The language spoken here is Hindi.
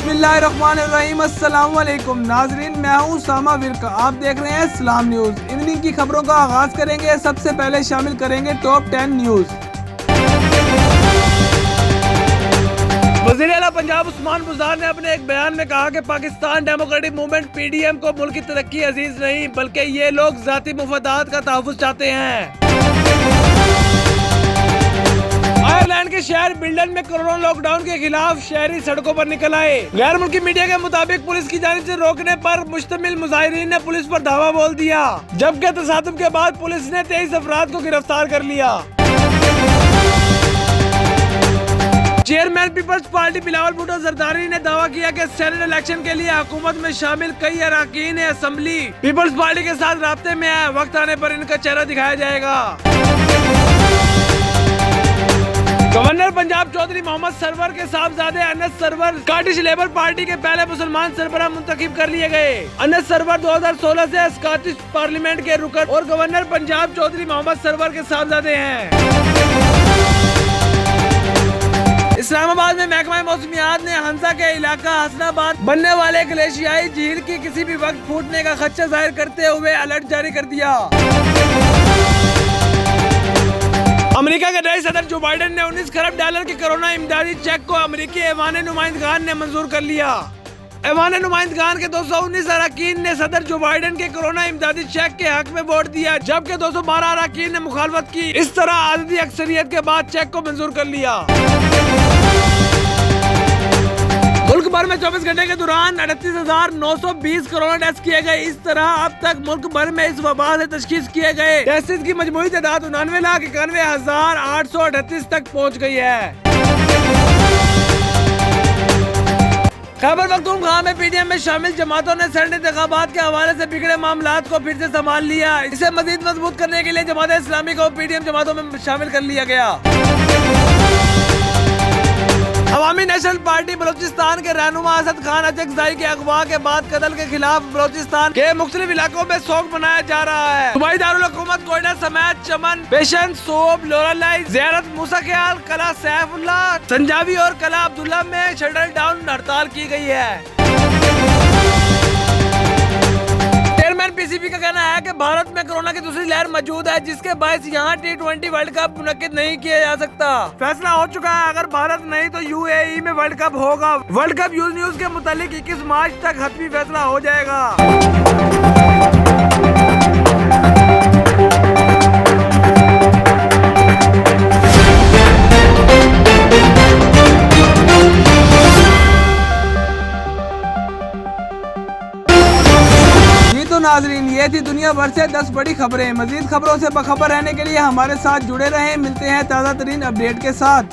बिस्मिल्लाहिर्रहमानिर्रहीम। अस्सलाम वालेकुम नाजरीन, मैं हूं उसामा विरका। आप देख रहे हैं इस्लाम न्यूज़। इवनिंग की खबरों का आगाज करेंगे। सबसे पहले शामिल करेंगे टॉप 10 न्यूज़। वज़ीर-ए-आला पंजाब उस्मान बुज़दार ने अपने एक बयान में कहा कि पाकिस्तान डेमोक्रेटिक मूवमेंट PDM को मुल्क की तरक्की अजीज नहीं, बल्कि ये लोग जाती मुफादात का तहफ़्फ़ुज़ चाहते हैं। आयरलैंड के शहर बिल्डन में कोरोना लॉकडाउन के खिलाफ शहरी सड़कों पर निकल आए। गैर मुल्की मीडिया के मुताबिक पुलिस की जानिब से रोकने पर मुश्तमिल मुजाहिरीन ने पुलिस पर धावा बोल दिया, जबकि तसादुम के बाद पुलिस ने 23 अफराद को गिरफ्तार कर लिया। Chairman peoples party Bilawal Bhutto Zardari ने दावा किया कि सेनेट इलेक्शन के लिए हुकूमत में शामिल कई अरकान असम्बली पीपल्स पार्टी के साथ राब्ते में है। वक्त आने पर इनका चेहरा दिखाया जाएगा। गवर्नर पंजाब चौधरी मोहम्मद सरवर के साहबजादे Anas Sarwar Scottish Labour Party के पहले मुसलमान सरबराह मुंतखब कर लिए गए। अनस सरवर 2016 से स्कॉटिश पार्लियामेंट के रुकन और गवर्नर पंजाब चौधरी मोहम्मद सरवर के साहबजादे हैं। इस्लामाबाद में महकमा मौसमियात ने हंसा के इलाका हसनाबाद बनने वाले ग्लेशियाई झील की किसी भी वक्त फूटने का खदशा जाहिर करते हुए अलर्ट जारी कर दिया। अमेरिका के नए सदर जो बाइडेन ने 19 खरब डॉलर के कोरोना इमदादी चेक को अमेरिकी ऐवान नुमाइंदगान ने मंजूर कर लिया। ऐवान नुमाइंदगान के 219 अरकान ने सदर जो बाइडेन के कोरोना इमदादी चेक के हक में वोट दिया, जबकि 212 अरकान ने मुखालफत की। इस तरह आदमी अक्सरियत के बाद चेक को मंजूर कर लिया। मुल्क भर में 24 घंटे के दौरान 38,920 कोरोना टेस्ट किए गए। इस तरह अब तक मुल्क भर में इस वबा से तशखीस किए गए टेस्ट की मजमूई तादाद 99,91,838 तक पहुँच गई है। खैबर पख्तूनख्वा में PDM में शामिल जमातों ने सेनेट इंतखाबात के हवाले से बिगड़े मामलात को फिर से संभाल लिया। इसे मजीद मजबूत करने के लिए जमात इस्लामी को PDM जमातों में शामिल कर लिया गया। अवामी नेशनल पार्टी बलोचिस्तान के रहनुमा असद खान अचकजाई के अगवा के बाद कत्ल के खिलाफ बलोचिस्तान के मुख्तलिफ इलाकों में शोक मनाया जा रहा है। सूबाई दारुल हुकूमत कोयटा समेत चमन, पेशन, सोब, लोरालाई, ज़ियारत, मूसा ख्याल, कला सैफुल्लाह, संजावी और कला अब्दुल्ला में शटल डाउन हड़ताल की गई है। चेयरमैन PCB का कहना है कि भारत में कोरोना की दूसरी लहर मौजूद है, जिसके बायस यहाँ T20 वर्ल्ड कप मुनक्किद नहीं किया जा सकता। फैसला हो चुका है, अगर भारत नहीं तो UAE में वर्ल्ड कप होगा। वर्ल्ड कप न्यूज के मुतालिक 21 मार्च तक हतमी फैसला हो जाएगा। तो नाजरीन, ये थी दुनिया भर से 10 बड़ी खबरें। मजीद खबरों से बखबर रहने के लिए हमारे साथ जुड़े रहें। मिलते हैं ताज़ा तरीन अपडेट के साथ।